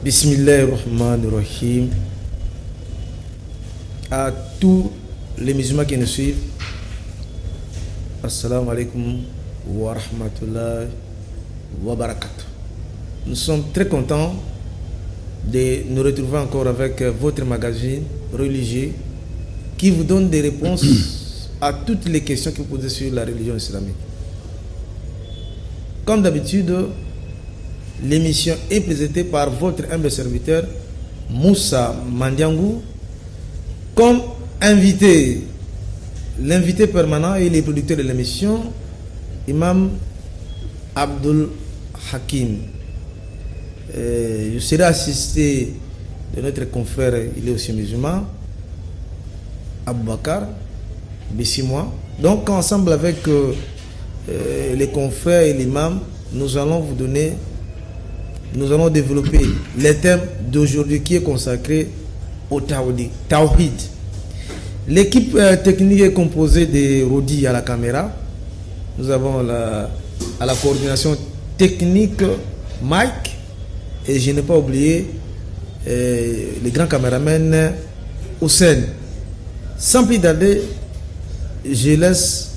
Bismillahirrahmanirrahim. À tous les musulmans qui nous suivent, Assalamu alaikum wa rahmatullahi wa barakatuh. Nous sommes très contents de nous retrouver encore avec votre magazine religieux qui vous donne des réponses à toutes les questions que vous posez sur la religion islamique. Comme d'habitude, l'émission est présentée par votre humble serviteur Moussa Mandiangou. Comme invité, l'invité permanent et les producteurs de l'émission, Imam Abdul Hakim. Je serai assisté de notre confrère, il est aussi musulman, Aboubakar, Bessimois. Donc ensemble avec les confrères et l'imam, nous allons développer les thèmes d'aujourd'hui qui est consacré au Tawhid. L'équipe technique est composée de Rodi à la caméra. Nous avons à la coordination technique Mike. Et je n'ai pas oublié les grands caméramans Hussein. Sans plus tarder, je laisse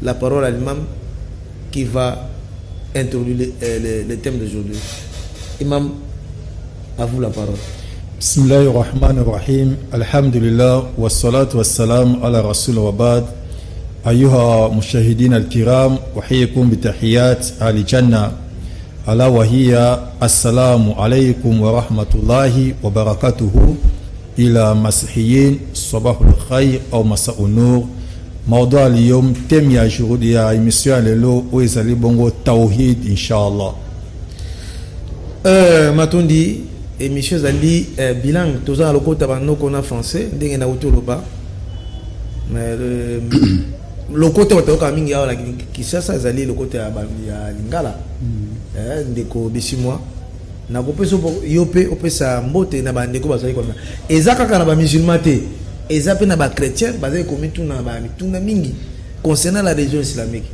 la parole à l'imam qui va introduire les thèmes d'aujourd'hui. Imam, à vous la parole. Bismillahirrahmanirrahim. Alhamdulillah. Wassalatu wassalam ala rasul wa ba'd. Ayuha mushahidin al-kiram. Wahiyakum bitahiyat al-jannah. Ala wahiya. Assalamu alaykum wa rahmatullahi wa barakatuhu. Ila masihiyin. Sabahul khayr ou masa'u nur. Mawdu al-yom. Thème ya aujourd'hui ya émission lelo ou ezali bongo tawhid inshallah. Matondi, émission Zali bilan, tous en loco tabano qu'on a français, d'engue na utoloba. Mais le côté où tu as mis la qui ça Zali le côté à Lingala, ndeko Bessimois. Na ko peso yope opesa mbote na ba ndeko bazali kona. Ezaka kana ba musulman te, ezape na ba chrétien bazali komi tuna ba mituna mingi concernant la religion islamique.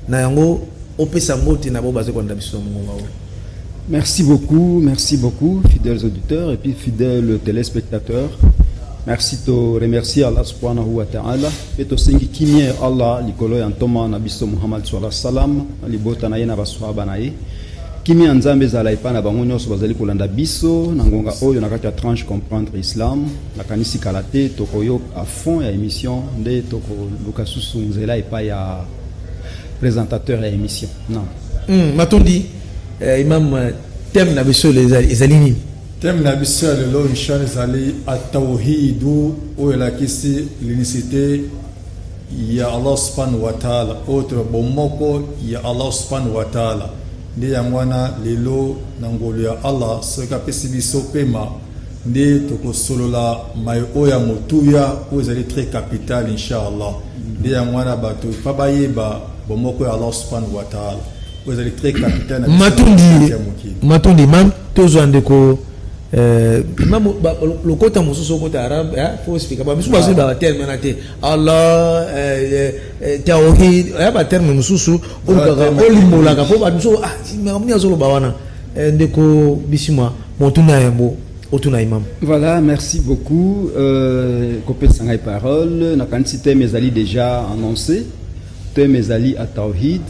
Na yango opesa mbote na bo bazali kona biso mungu. Merci beaucoup, fidèles auditeurs et puis fidèles téléspectateurs. Merci de remercier Allah subhanahu wa ta'ala. Et to sengi kimie Allah likolo ya ntoma na biso Muhammad sallallahu alaihi wasallam libota na yena baswahaba na ye. Kimi nzambe zala ipana bango nyonso bazali kolanda biso na ngonga oyo na kati ya tranche comprendre islam na kanisi kalate tokoyo à fond ya émission nde toko lukasusu nzela ipa ya présentateur ya émission. Non. Matondi Imam, thème na biso les alini. Thème na biso lelo inshallah zali at-tawhid ou la kisi l'unicité ya Allah subhanahu wa ta'ala, autre bomoko ya Allah subhanahu wa ta'ala. Ndi ya mwana lelo na ngolo ya Allah soka pesi biso pema ndi tokosolola mai oya motuya o zali très capital inshallah. Ndi ya mwana bato pabayeba bomoko ya Allah subhanahu wa ta'ala. Vous allez très capitaine. Matondi, même tous en déco. Même le côté musulman, le côté arabe, faut expliquer. Mais je pense que le terme Allah, tawhid, il y a un terme musulman. On peut l'immoler. Faut pas nous ah, mais on y a solo bawana. Déco Bessimois, Montuna Yambo, Otuna Imam. Voilà, merci beaucoup. Copé Sangay parole. N'a qu'un système mes alliés déjà annoncé. Mes alliés à Tawhid.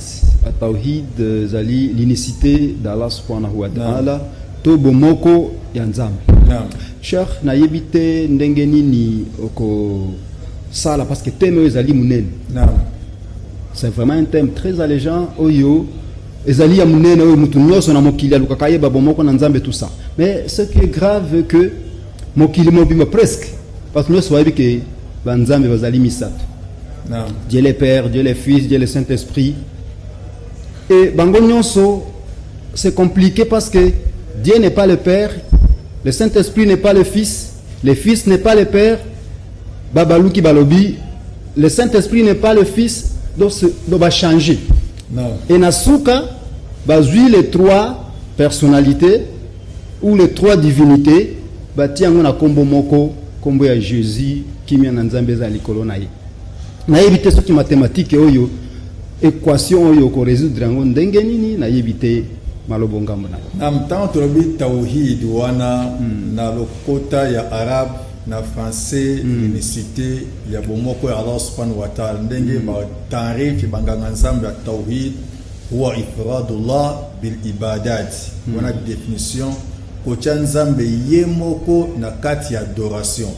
Tawhid zali l'unicité d'Allah subhanahu wa ta'ala to bomoko ya nzambe. Cheikh na yebite ndenge nini oko sala parce que thème zali munene. C'est vraiment un thème très allégeant oyo ezali ya munene oyo mutu nyoso na mokili alukaka yeba bomoko na nzambe tout ça. Mais ce qui est grave que mokili mobima presque parce que nyoso wayebi ke ba nzambe bazali misato. Dieu le Père, Dieu le Fils, Dieu le Saint-Esprit. Et Bango Nyonso, c'est compliqué parce que Dieu n'est pas le Père, le Saint-Esprit n'est pas le Fils n'est pas le Père, Babalouki Balobi, le Saint-Esprit n'est pas le Fils, donc ça va changer. Et Nasuka, bazui les trois personnalités ou les trois divinités, bati yango na kombo moko, kombo ya Jésus, kimi na nzambe za likolo na ye. Na yebite soki mathématique oyo équation oyo ko résoudre ngo ndenge nini na yebite malobo ngambo na na mtango tolobi tawhid wana na lokota ya arab na français l'unicité ya bomoko ya Allah subhanahu wa ta'ala ndenge ba tarif banganga nzambe ya tawhid huwa ifradullah bil ibadat wana définition ko nzambe yemoko na kati ya adoration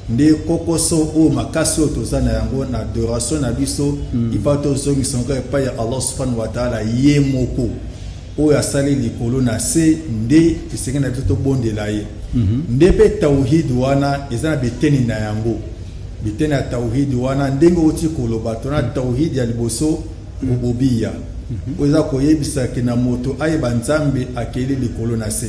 nde kokoso o makasi otozana yango na adoration na biso ipato zongi songa pa ya Allah subhanahu wa ta'ala yemoko o ya sali likolo na se nde isenge na biso bondela ye nde pe tawhid wana ezana beteni na yango beteni ya tawhid wana ndenge oti koloba tona tawhid ya liboso ububia oza koyebisa kina moto ayeba nzambe akeli likolo na se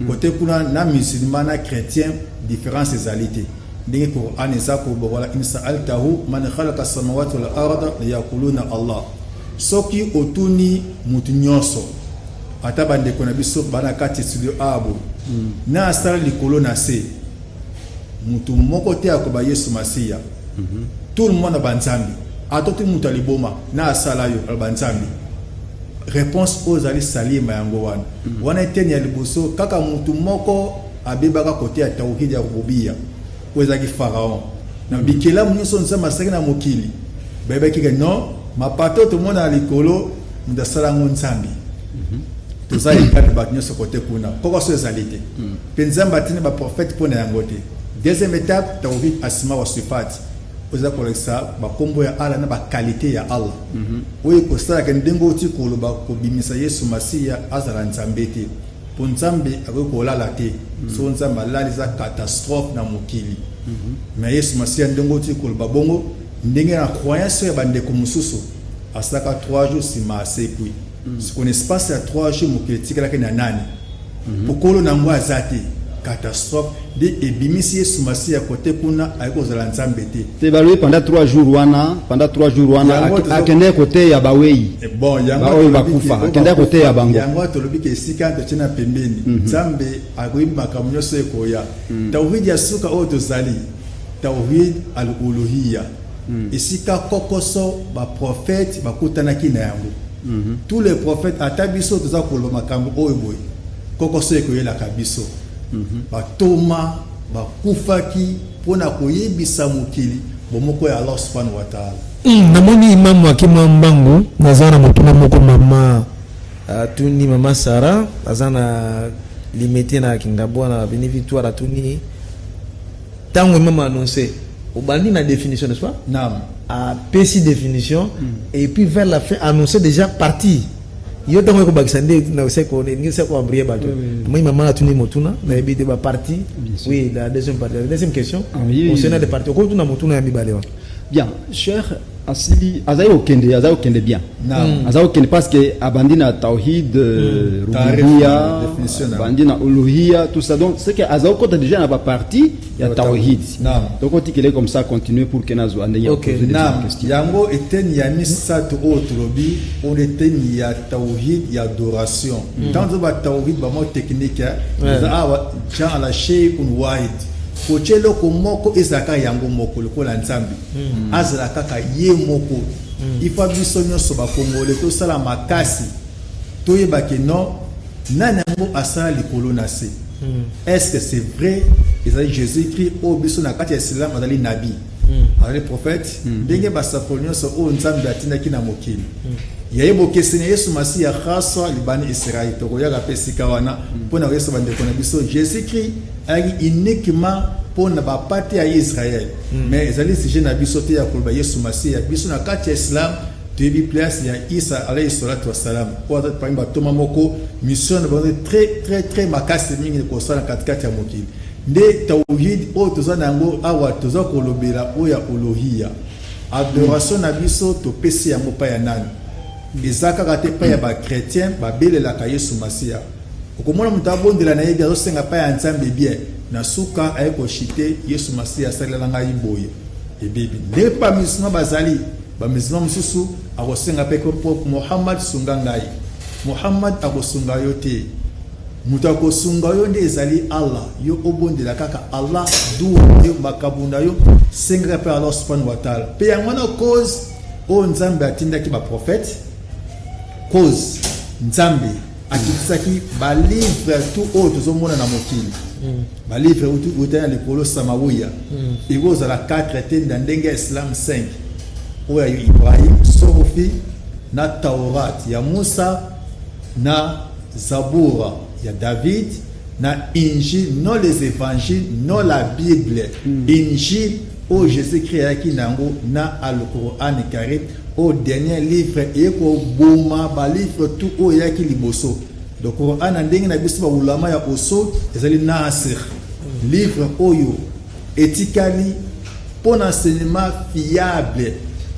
côté kuna na musulman na chrétien différence ezalité ndenge Qur'an eza ko wala insa altahu man khalaqa samawati wal arda yaquluna Allah soki otuni mutu nyonso ata bande kona biso bana kati studio abo na asala likolo na se mutu moko te akoba Yesu Masiya tout le monde banzambi atoti mutu aliboma na asala yo albanzambi réponse aux ali salima yango wana wana eteni ya liboso kaka mutu moko abebaka kote ya tawhid ya rububia kozaki pharaon na bikela munyoso nzama saki na mokili bebaki ke non mapato to mona likolo ndasala ngonzambi toza ikati bakinyoso kote kuna koko so ezalite penzamba tine ba prophète pona yango te deuxième étape tawhid asma wa sifat oza kolekisa bakombo ya Allah na ba qualité ya Allah oyo kosala ke ndengo oti koloba kobimisa Yesu Masiya azala nzambe te po nzambe akokolala te so nzambe alaliza catastrophe na mokili mais Yesu Masiya ndengo oti koloba bongo ndenge na croyance ya bandeko mususu asaka 3 jours sima asekwi ce espace ya 3 jours mokili tikalaki na nani pokolo nango azate catastrophe de ebimisi Yesu Masiya côté kuna ayiko zala nzambe te te balwe pendant 3 jours wana akende côté ya bawei bon yango bakufa akende côté ya bango yango tolobi ke sika to tena pembeni nzambe akoyibi makambo nyonso ekoya tawhid ya suka o tozali tawhid al-uluhiyya esika kokoso ba prophète bakutanaki na yango tous les prophètes atabiso toza koloba makambo oyo boy kokoso ekoyela kabiso batoma bakufaki pona koyebisa mokili bomoko ya Allah subhanahu wa ta'ala namoni imamu akima mbangu nazana motuna moko mama tuni mama Sara azana limité na kingabwa na Beni Victoire tuni tango mama annoncé obandi na définition n'est-ce pas naam a PC définition et puis vers la fin annoncé déjà parti yo tango ko bakisande na seko ni seko abrier bato moi maman a tuni motuna na ebité ba parti oui la deuxième partie la deuxième question on se na de parti ko tuna motuna ya mibale wa bien cher asili azayo kende bien azayo kende parce que abandina tawhid rububia abandina uluhia tout ça donc c'est que azayo kota déjà na ba partie ya tawhid donc on dit qu'il est comme ça continuer pour que nazo ande ya poser des questions yango eten ya misatu otolobi on eten ya tawhid ya adoration tant ba tawhid ba mo technique za ja la shay'un wahid kochelo ko moko ezaka yango moko lokola nzambi azala kaka ye moko ifa biso nyonso ba kongole to sala makasi to yeba ke non nana mo asala likolo na se est-ce que c'est vrai ezali Jésus-Christ o biso na kati ya islam azali nabi azali prophète ndenge basapolo nyonso o nzambi atindaki na mokili yayebo kesene Yesu Masiya khaswa libani Israël to koyaka pesika wana pona Yesu bandeko na biso Jésus-Christ ali uniquement pona ba pati ya Israël mais ezali si jeune biso te ya kolba Yesu Masiya biso na kati ya islam to bi place ya Isa alayhi salatu wassalam ko ata pamba toma moko mission ba très makasi mingi ko sala katikati ya mokili nde tawhid o tozana ngo awa toza kolobela o ya uluhiyya adoration na biso to pesi ya mopa ya nani ezaka kate pa ya ba chrétien ba belela ka Yesu Masiya okomona mutabondela na yebi azosenga pa ya nzambe bien na suka ayeko chite Yesu Masiya salela ngai boye ebibi nde pa misma bazali ba misma mususu akosenga pe ko Muhammad sunga ngai Muhammad akosunga yote mutako sunga yo nde ezali Allah yo obondela kaka Allah du yo makabunda yo senga pe Allah subhanahu wa ta'ala pe yango cause o nzambe atindaki ba prophète cause nzambe akisaki ba livre tout autre zomona na mokili ba livre tout utana likolo samawiya igoza la 4 tenda ndenge Islam 5 oya Ibrahim Sofi na Taurat ya Musa na Zabura ya David na Injil non les évangiles non la Bible Injil au Jésus-Christ aki nango na al-Qur'an Karim au dernier livre et ko boma ba livre tout o yaki liboso donc Qur'an ndenge na biso ba ulama ya oso ezali nasir livre oyo ethically pour enseignement fiable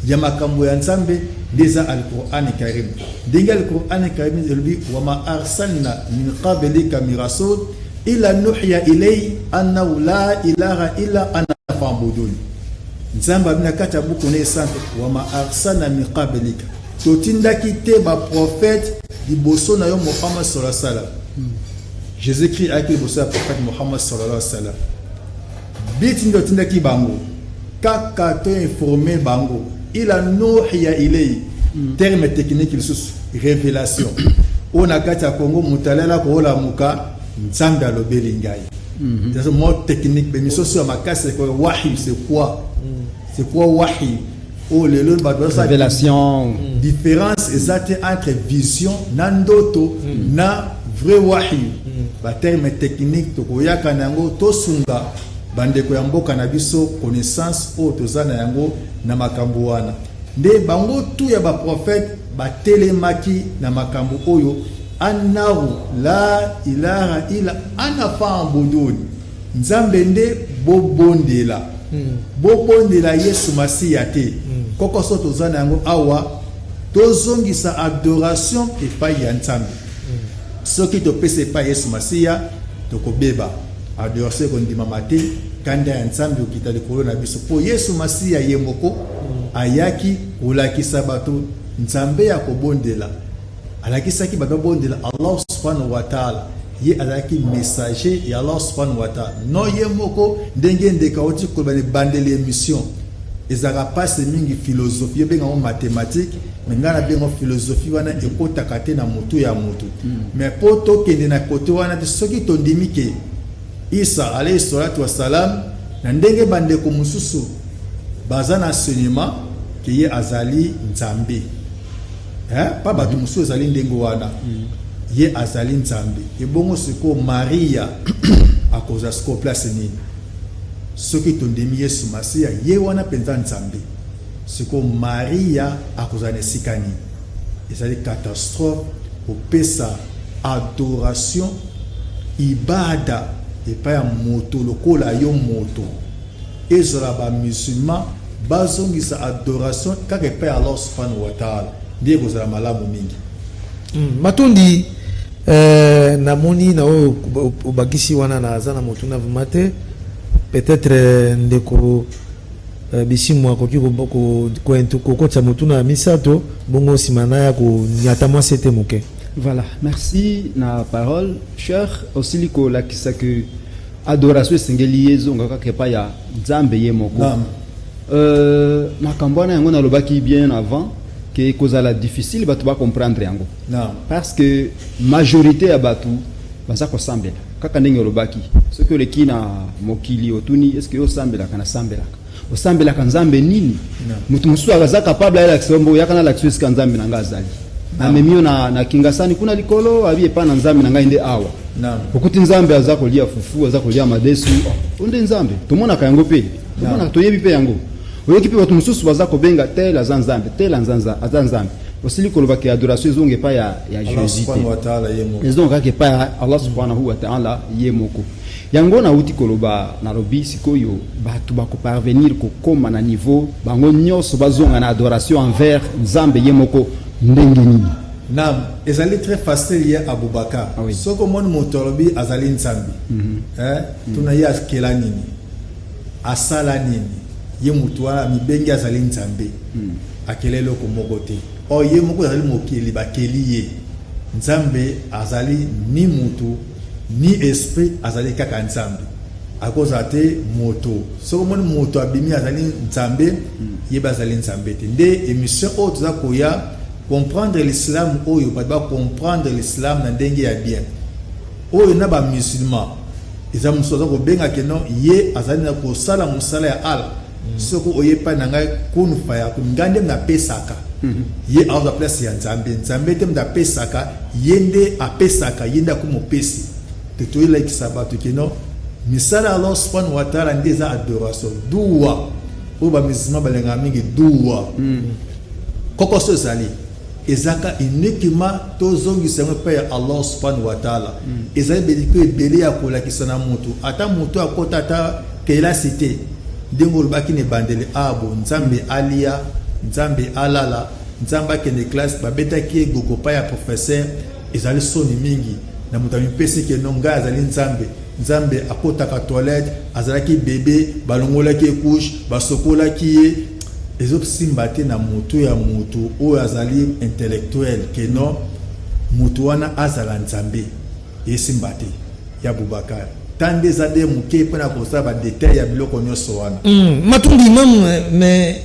ya makambo ya Nzambe déjà al-Qur'an Karim ndenge al-Qur'an Karim elbi wa ma arsalna min qablika min rasul illa nuhiya ilay annahu la ilaha illa ana fa'budun Nzamba bina kata buku ne sante wa ma arsalna min qablika totindaki te ba prophète di boso na yo Muhammad sallallahu alaihi wasallam Jésus-Christ a été boso prophète Muhammad sallallahu alaihi wasallam bitin totindaki bango kaka to informer bango ila nuhiya ilay terme technique sous révélation on a kata Congo mutalela ko la muka Nzamba lobeli ngai c'est un mot technique mais mission sur ma casse c'est quoi wahi c'est quoi c'est quoi wahi oh le révélation différence exacte entre vision nandoto na vrai wahi ba terme technique to koyaka nango to sunga bandeko ya mboka na biso connaissance o tozana yango na makambo wana nde bango tu ya ba prophète ba telemaki na makambo oyo annahu la ilaha illa ana fa'budun Nzambe nde bobondela bobondela Yesu Masiya te koko so tozana yango awa tozongisa adoration epai ya Nzambe soki topesa epai Yesu Masiya tokobeba adoration kondima mate kanda ya Nzambe okita likolo na biso po Yesu Masiya ye moko ayaki kolakisa bato Nzambe ya kobondela alakisaki bato bondela Allah subhanahu wa ta'ala ye alaki messager ya Allah subhanahu wa ta'ala no ye moko ndenge ndeka oti ko bandele émission ezaka passe mingi philosophie benga en mathématique mais ngana benga philosophie wana ekota kate na mutu ya mutu mais poto kende na kote wana te soki tondimi ke Isa alayhi salatu wassalam na ndenge bandeko mususu bazana enseignement ke ye azali Nzambe pas bato mususu azali ndenge wana ye azali Nzambe ebongo siko Maria akoza siko place nini soki tondemi Yesu Masiya ye wana penza Nzambe siko Maria akoza nesika nini ezali catastrophe opesa adoration ibada epai ya moto lokola yo moto ezala ba musulman bazongisa adoration kaka epai ya Allah subhanahu wa ta'ala ndiye kozala malamu mingi matondi namoni na oyo obakisi wana na aza na motu na vumate peut-être ndeko bisimu akoki kokotisa motu na misato bongo nsima na ya konyata mwasi ete moke. Voilà, merci na parole cher osiliko lakisa que adoration esengeli ezonga kaka epai ya Nzambe ye moko makambo wana yango nalobaki bien avant que kozala difficile bato ba comprendre yango parce que majorité ya bato baza kosambela kaka ndenge olobaki soki oleki na mokili otuni est-ce que osambelaka na sambelaka osambelaka Nzambe nini mutu mususu akaza capable ya lakisombo yakana lakisi Nzambe na nga azali amemio na kingasani kuna likolo abi epa na Nzambe na ngai nde awa okuti Nzambe aza kolia fufu aza kolia madesu onde Nzambe tomona ka yango pe tomona toyebi pe yango oyoki pe bato mususu baza kobenga tel aza Nzambe tel aza Nzambe osili koloba ke adoration ezonge pa ya Jésus ezonge ka pa ya Allah subhanahu wa ta'ala ye moko yango na uti koloba na robi sikoyo bato bako parvenir ko koma na niveau bango nyonso bazonga na adoration envers Nzambe ye moko ndenge nini nam ezali très facile ya Abubakar soko mon motorobi azali Nzambe tuna ya kela nini asala nini ye mutu wana mibengi azali Nzambe akelelo ko mokote o ye moko azali mokeli bakeli ye Nzambe azali ni mutu ni esprit azali kaka Nzambe akoza te moto soko mon moto abimi azali Nzambe ye bazali Nzambe te nde émission autre za koya comprendre l'islam oyo ba comprendre l'islam na ndenge ya bien oyo na ba musulman eza musoza ko benga ke non ye azali na ko sala musala ya ala soko oyepa na ngai kunu fa ya ngande na pesaka ye aza place ya nzambe te mda pesaka yende apesaka yenda ko mopesi te to ile kisabatu ke non misala Allah subhanahu wa ta'ala ndeza adoration dua o ba musulman balenga mingi dua koko so zali ezaka uniquement tozongisa pe Allah subhanahu wa ta'ala ezali beliko ebele ya kolakisa na mutu ata mutu akota ata kela cité ndenge olobaki ne bandele abo nzambe alia nzambe alala nzamba kende classe babetaki egoko pa ya professeur ezali soni mingi na mutu amipesi ke nonga azali nzambe akotaka toilette azalaki bébé balongolaki couche basokolaki ye ezosimba te na mutu ya mutu oyo azali intellectuel ke non mutu wana azala nzambe esimba te ya Boubacar tande zade muke pona kosala ba détail ya biloko nyonso wana matundi mamu mais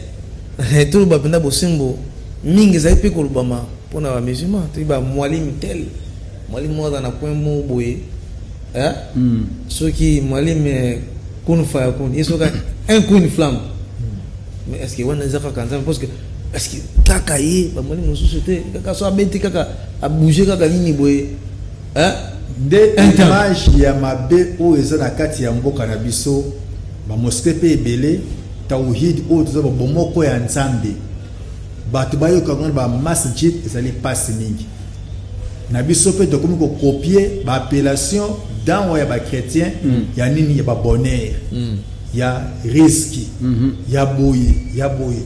tout ba penda bosimbo mingi za epi kolubama pona ba musulman to ba mwalimu tel mwalimu mmoja na kwemo boye soki mwalimu kun fa kun isoka un coup une flamme mais est-ce que wana zaka kanza parce que est-ce que kaka ye ba mwalimu société kaka so abenti kaka a bouger kaka nini boye nde image ya mabe oyo eza na kati ya mboka na biso bamoske mpe ebele tawhid oyo toza bomoko ya nzambe bato bayokanga bamasjid ezali pasi mingi na biso mpe tokomi kokopie baappellation dango ya bachrétien ya nini ya babonheur ya riski ya boye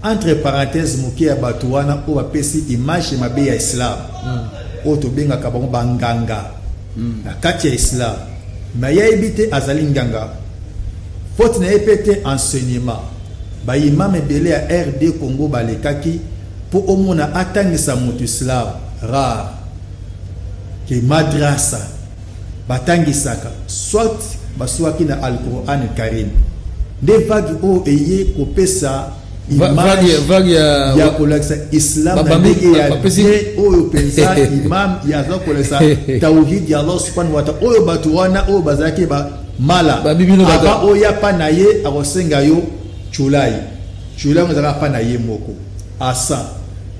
entre parenthèse moke ya bato wana oyo bapesi image mabe ya islam oyo tobengaka bango banganga na kati ya islam me yayebi te azali nganga faute na ye mpe te enseignement baimam ebele ya RD Congo balekaki mpo omona atangisa moto islam rare ke madrasa batangisaka soit baswaki na alquran karim nde vague oyo eye kopesa vague ya kolakisa islam na ndenge ya bien oyo penza imam ya za kolakisa tawhid ya Allah subhanahu wa ta'ala oyo bato wana oyo bazalaki ba mala aba oya pa na ye akosenga yo chulai ngazaka pa na ye moko asa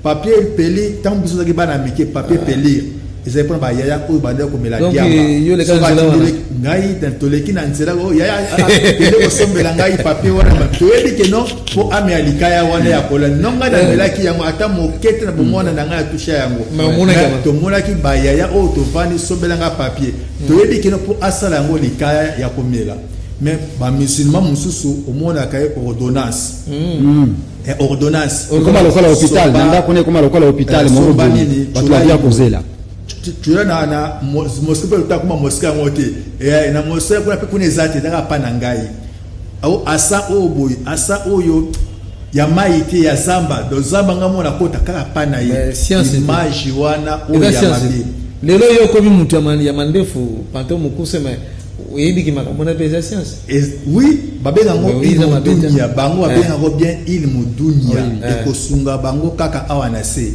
papier peli tant biso zaki bana mike papier peli ezali mpona bayaya oyo banda komela diamba ngai toleki na nzela oyo yaya ende kosombela ngai papier wana toyebi ke non mpo ame ya likaya wana ya kola no ngai namelaki yango ata mokete na bomwana na ngai atusha yango tomonaki bayaya oyo tovandi sombela ngai papier toyebi ke non mpo asala yango likaya ya komela mais bamusulman mosusu omonaka ye ordonnance ordonnance koma lokola hôpital nanda kone koma lokola hôpital mo banini bato ya kozela tu na mosquée pe utakuma mosquée yango te na mosquée kuna pe kuna ezate ndaka pa na ngai au asa oboy asa oyo ya maite ya zamba do zamba ngamo na kota kaka pa na ye image wana oyo ya mabe lelo yo komi mutu ya mandefu panto mukuse mais oyebi ki makamona pesa science oui babenga ngo ilmu dunia bango babenga ngo bien ilmu dunia ekosunga bango kaka awa na se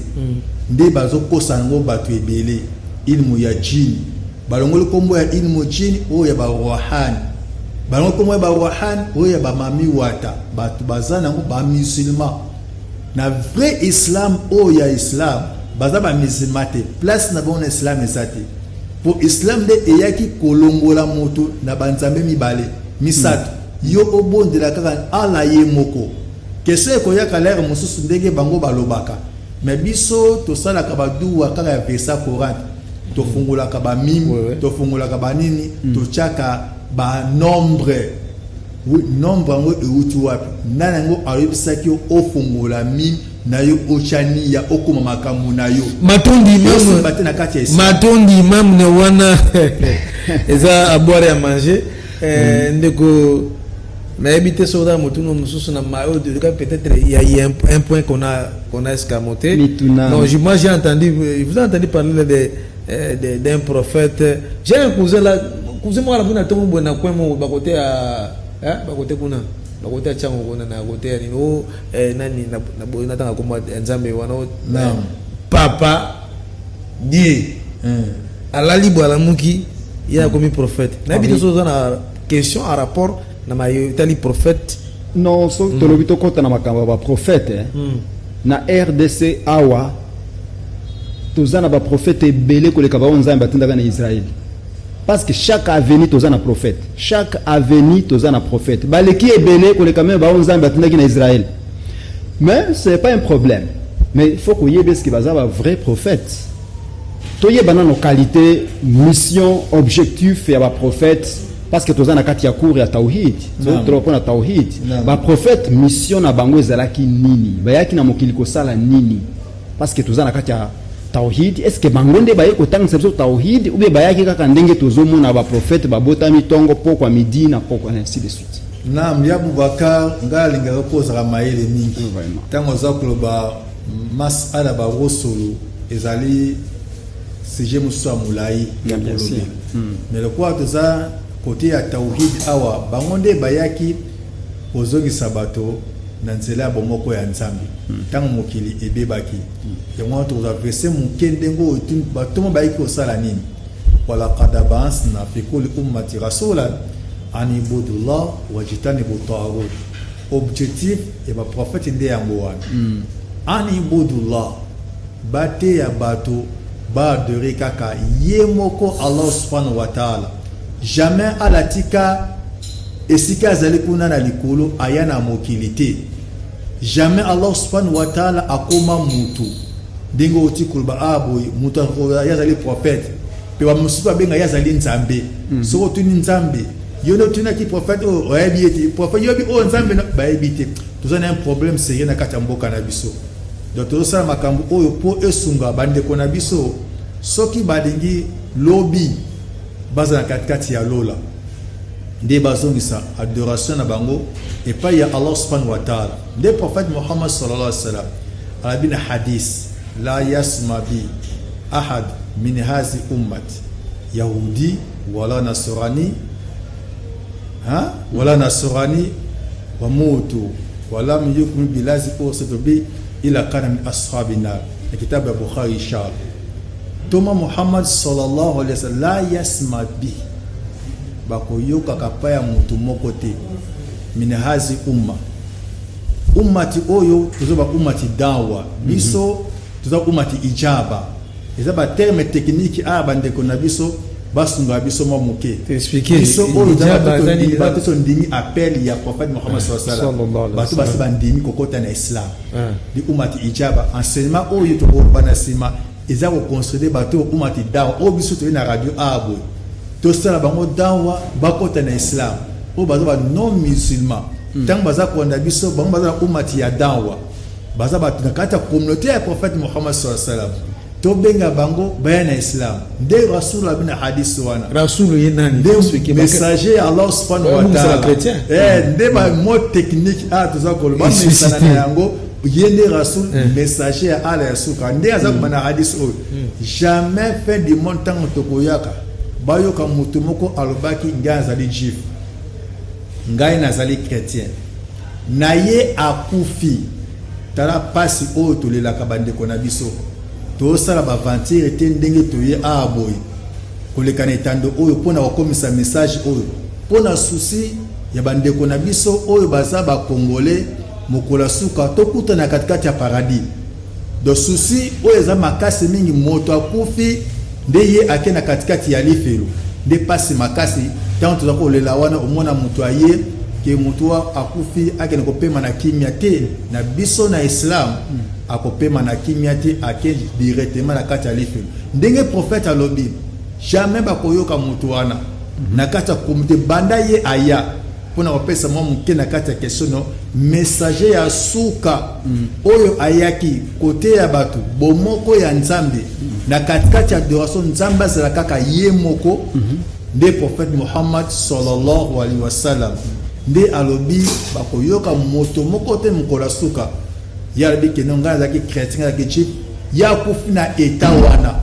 nde bazokosa ngo bato ebele ilmu ya jini balongoli kombo ya ilmu jini oyo ya barohani balongoli kombo ya barohani oyo ya bamami wata bato bazana ngo bamusulman na vrai islam oyo ya islam baza bamusulman te place na bango na islam eza te po islam nde eyaki kolongola moto na banzambe mibale misato yo obondela kaka ala ye moko kese ekoyaka lere mosusu ndenge bango balobaka mais biso tosalaka baduwa kaka ya verset Coran tofungolaka bamime tofungolaka banini totiaka banombre nombre yango euti wapi nani yango ayebisaki yo ofungola mime na yo ochani ya okoma makambo na yo matondi mamu na wana eza aboire ya manger ndeko nayebi te soda motuno mosusu na mayo de cas peut-être il y a eu un point qu'on a escamoté. Non, moi j'ai entendu, vous avez entendu parler d'un prophète. J'ai un cousin là, cousin moi là kuna tongo bona kwa mo bakote à bakote kuna côté ya chango kona na côté ya nino nani na boy na tanga komba nzambe wana Naam. papa die alali bwala muki ya komi prophète na bi so na question à rapport na mayo tali prophète non so tolobi to kota na makambo ba prophète na RDC awa tozana ba prophète ebele koleka ba nzambe atindaka na Israël parce que chaque avenue tozana prophète chaque avenue tozana prophète baleki ebele koleka même ba nzambe atindaki na Israël mais c'est pas un problème mais il faut qu'on y ait ce qui va avoir vrai prophète toyeba na nos qualités mission objectif ya ba prophète parce que tozana kati ya cour ya tauhid trop na tauhid ba prophète mission na bango ezalaki nini bayaki na mokili ko sala nini parce que tozana kati ya tauhid est-ce que bangonde baye ko tanga sebso tauhid ou bien bayaki kaka ndenge tozomona ba prophète ba botami tongo poko midi na poko ainsi de suite. Naam, ya Boubacar ngalinga reposa maele mingi tango za kuloba mas ala ba rosolo ezali sujet muso mulai ya kolobi mais le quoi de ça côté ya tauhid awa bangonde bayaki ozogi sabato na nzela bomoko ya nzambi tango mokili ebebaki yango to za verset mukendengo batomo bayiki osala nini wala qadabans na fikuli ummati rasulan ani budullah wajitanibu ta'awud objectif et ba prophète nde yango wana ani budullah bate ya bato ba de rekaka yemoko Allah subhanahu wa ta'ala jamais alatika esika zali kuna na likolo ayana mokilité jamais Allah subhanahu wa ta'ala akoma mutu dingo otikulba aboy mutu yazali prophète pe wa musiba benga yazali nzambe so tuni nzambe yono tuna ki prophète o ayebiti prophète yobi o nzambe na bayebiti tozana un problème sérieux na kati mboka na biso donc tozosala makambo oyo po esunga bandeko na biso soki balingi lobi baza na katikati ya lola nde bazongisa adoration na bango epai ya Allah subhanahu wa ta'ala nde prophète Muhammad sallallahu alayhi wa sallam alabina hadith la yasma bi ahad min hazi ummat yahudi wala nasrani wala nasrani wa mutu wala yukmin bilazi usatubi ila kana min ashabina kitabu ya Bukhari shal toma Muhammad sallallahu alayhi wa sallam la yasma bi bakoyoka kapaya mutu moko te min hazi ummati oyo tuzoba ummati dawa biso tuzoba ummati ijaba ezaba terme technique bandeko na biso basunga biso mo muke expliquer biso oyo ba to ndimi appel ya prophète Muhammad sallallahu alayhi wa sallam batu basi bandimi kokota na islam di ummati ijaba enseignement oyo to bana sima eza ko construire bato ummati dawa o biso to na radio abo to sala bango dawa bakota na islam o bazo ba non musulman tant baza ko na biso bango baza ummati ya dawa baza ba tunakata communauté ya prophète Muhammad sallallahu alayhi wa sallam to benga bango bayana islam de rasul bin hadith wana rasul yenani de messager Allah subhanahu wa ta'ala de ba mot technique to za ko ba messana na yango yende rasul messager ya ala yasuka nde azakuma na hadith o jamais fin du monde tant to koyaka bayoka mutu moko alobaki nganza li juif ngai nazali chrétien naye akufi tala pasi o to lelaka bandeko na biso to sala ba ventire te ndenge to ye aboy koleka na etando oyo pona wakomisa message oyo pona souci ya bandeko na biso oyo baza ba congolais mokola suka to kuta na katikati ya paradis do souci oyo za makasi mingi moto akufi nde ye akena katikati ya lifelo nde pasi makasi tanto za ko lela wana omona mutu aye ke mutu akufi akena ko pema na kimia te na biso na islam akopema na kimia te ake directement na kati ya lifelo ndenge prophète alobi jamais bakoyoka mutu wana na kati ya komite banda ye aya pona kopesa mwa muke na kati ya question no messager ya suka oyo ayaki kote ya batu bomoko ya nzambe na katikati ya adoration nzambe azala kaka ye moko nde prophète Muhammad sallallahu alaihi wasallam nde alobi bakoyoka moto moko te mukola suka ya bi kenonga zaki chrétien zaki chip ya kufina eta wana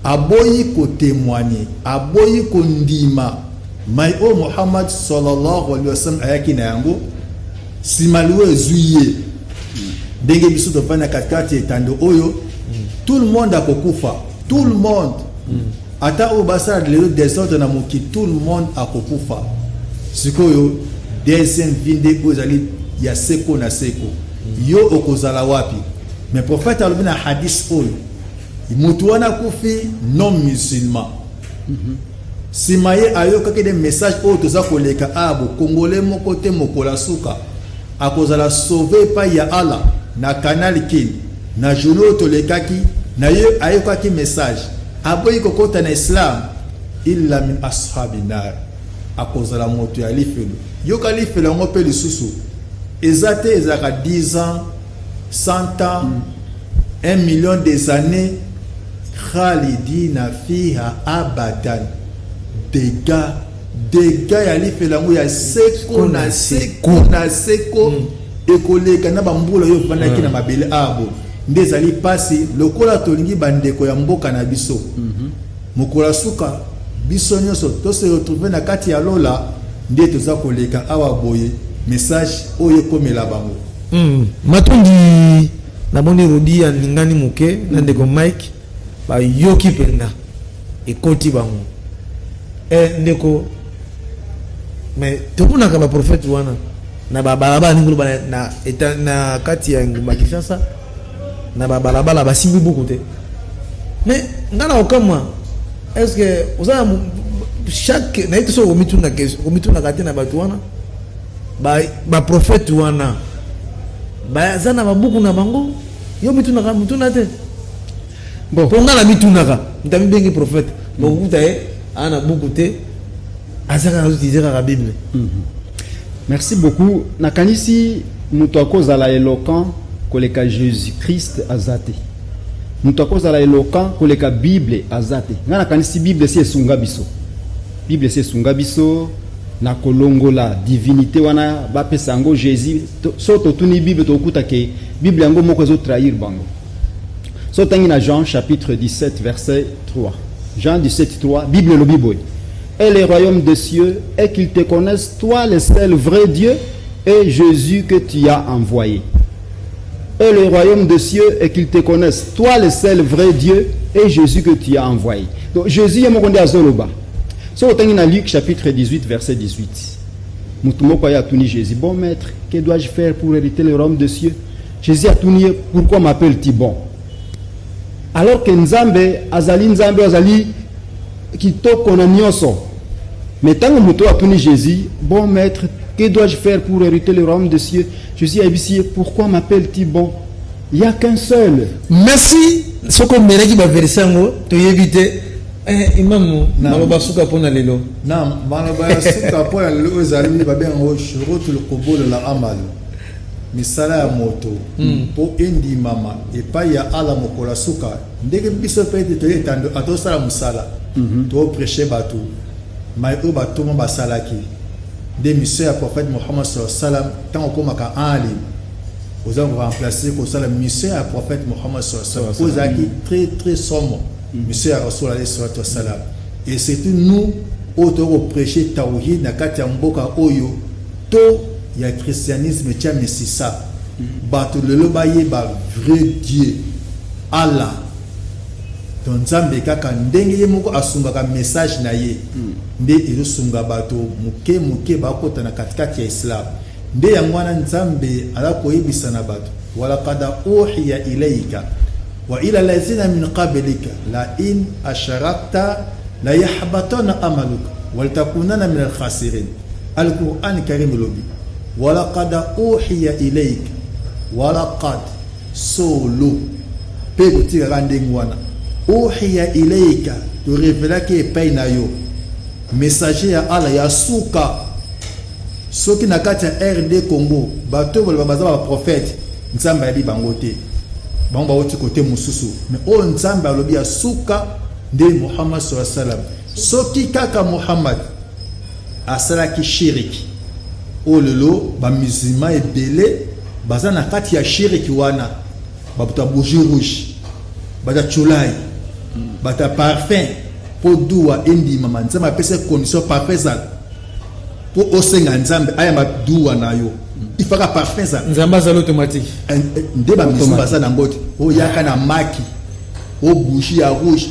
aboyi ko témoigner aboyi ko ndima mai o Muhammad sallallahu alaihi wasallam ayaki na yango si malou zuye ndenge biso to fana katikati etando oyo tout le monde akokufa tout le monde ata obasa lelo desordre na moki tout le monde akokufa sikoyo deuxième vinde ozali ya seko na seko yo okozala wapi mais prophète alobi na hadith oyo mutu wana kufi non musulman simaye ayokaki des messages oyo toza koleka abo congolais moko te mokola suka akozala sauvé pa ya Allah na canal kin na journaux tolekaki na ye ayokaki message aboyi kokota na islam illa min ashabi nar akozala moto ya lifelo yoka lifelo ngo pe lisusu ezate ezaka 10 ans 100 ans 1 million des années khalidina fiha abadan dega ya lifelo ngo ya seko na seko na seko ekoleka na bambula yo vandaki na mabele abo ndezali pasi lokola tolingi bandeko ya mboka na biso mokola suka biso nyonso to se retrouver na kati ya lola nde toza koleka awa boye message oyo komela bango matondi na boni rodi ya ningani muke na ndeko Mike ba yoki penda ekoti bango ndeko mais tokuna ka ba prophète wana na babalaba ningu na eta na kati ya ngumba Kinshasa na babalaba basimbi beaucoup te mais ngana okama est-ce que oza chaque na ito so omituna kati na batu wana ba prophète wana ba zana babuku na bango yo mituna te bon ponga la mituna ka ndami bengi prophète bon kuta ana buku te azaka utiliser la Bible. Merci beaucoup. Nakanisi mutako zala éloquent koleka Jésus-Christ azate. Mutako zala éloquent koleka Bible azate. Ngana kanisi Bible si esunga biso. Bible si esunga biso na kolongo la divinité wana ba pesango Jésus soto tuni Bible to kuta ke Bible yango moko zo trahir bango. So tangi na Jean chapitre 17 verset 3. Jean 17 3 Bible lo Bible. Et le royaume des cieux est qu'ils te connaissent, toi le seul vrai Dieu, et Jésus que tu as envoyé. Et le royaume des cieux est qu'ils te connaissent, toi le seul vrai Dieu, et Jésus que tu as envoyé. Donc Jésus est mon à Zoloba. So on a Luc chapitre 18 verset 18. Moutoumoko a tuni Jésus. Bon maître, que dois-je faire pour hériter le royaume des cieux? Jésus a tuni, pourquoi m'appelle-t-il bon? Alors que Nzambe azali kitoko na nyonso. Mais tant que muto a tuni Jésus, bon maître, que dois-je faire pour hériter le royaume des cieux? Jésus a dit, pourquoi m'appelle-t-il bon? Il n'y a qu'un seul. Merci. Ce qu'on m'a dit, versango, tu éviter. Imam, maloba suka pona lelo. Non, maloba suka pona lelo zalimi babengo shurutul qubul la amal. Misala ya moto po endi mama epa ya ala mokola suka ndenge biso pete to etando atosala musala to prêcher batu mai o batu mo basalaki de mission ya prophète Muhammad sallallahu alaihi wasallam tant ko maka ali oza remplacer ko sala mission ya prophète Muhammad sallallahu alaihi wasallam ozaki très très sombre mission ya rasul alayhi salatu wasallam et c'est nous auto prêcher tawhid na kati ya mboka oyo to ya christianisme tia mesisa bato lelo baye ba vrai Dieu Allah donc Nzambe kaka ndenge ye moko asunga ka message na ye nde ezosunga bato muke bakota na katikati ya Islam nde yangwana Nzambe ala koyebisa na bato wala qad uhiya ilayka wa ila lazina min qablika la in asharakta la yahbatuna amaluka wal takunana min al khasirin al-Qur'an karim lobi ولقد أوحي إليك ولقد سولو بيغتي راندين وانا أوحي إليك تريفلاك بين يو messager ala ya suka soki nakati ya RD Congo bato bala bazaba prophète nzamba ya bango te bango bawoti kote mususu mais o nzamba alobi ya suka nde Muhammad sallallahu alaihi wasallam soki kaka Muhammad asalaki shiriki o lelo ba musulman ebele baza na kati ya shiriki wana babuta bougie rouge bata chulai bata parfum po duwa endi mama nzama pesa condition parfait pour osenga nzambe aya maduwa na yo il fera parfum ça nzamba za automatique nde ba mission baza na ngote o yaka na maki o bougie ya rouge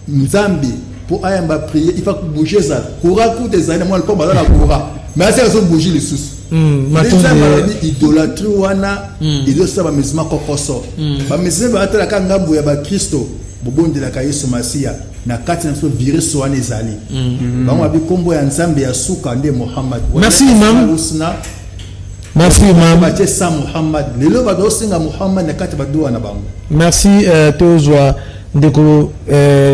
nzambe pour aya mba prier il faut bouger ça coura coup des années moi le pas baza na coura mais ça so bouger les sous idolâtrie wana ido sa ba mission kokoso ba mission ba atala ka ngambo ya ba Kristo bobondela ka Yesu Masia na kati na so virus wana ezali bango abi kombo ya nzambe ya suka nde Muhammad. Merci imam. Merci imam. Merci tozwa ndeko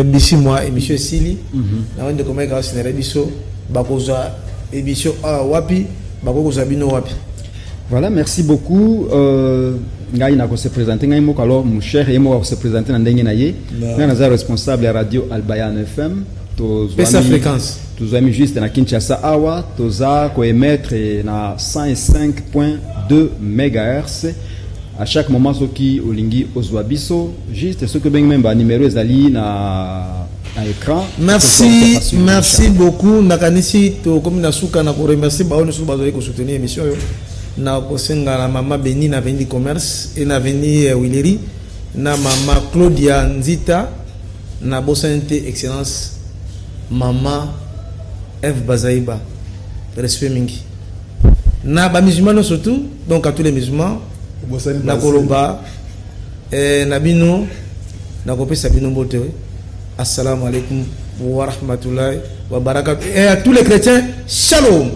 bisimwa émission Sili na wende komeka kasinera biso bakozwa émission wapi bakozwa bino wapi. Voilà, merci beaucoup. Ngai na ko se présenter ngai moko alors mon cher et moi se présenter na ndenge na ye. Ngai na za responsable ya radio Albayan FM. Pesa fréquence. Tous amis juste na Kinshasa awa, toza ko émettre na 105.2 MHz. À chaque moment soki olingi ozwa biso, juste ce que ben même ba numéro ezali na écran. Merci beaucoup nakanisi to comme na suka na ko remercier ba on so bazali ko soutenir émission yo. Na kosenga na mama Beni na Veni Commerce et na Veni Wileri na mama Claudia Nzita na Bosante Excellence Mama F Bazaïba, respect mingi. Na ba musulmans surtout, donc à tous les musulmans, na koloba, na bino, na kopesa bino bote. Assalamu alaikum wa rahmatullahi wa barakatuh. Et à tous les chrétiens, shalom.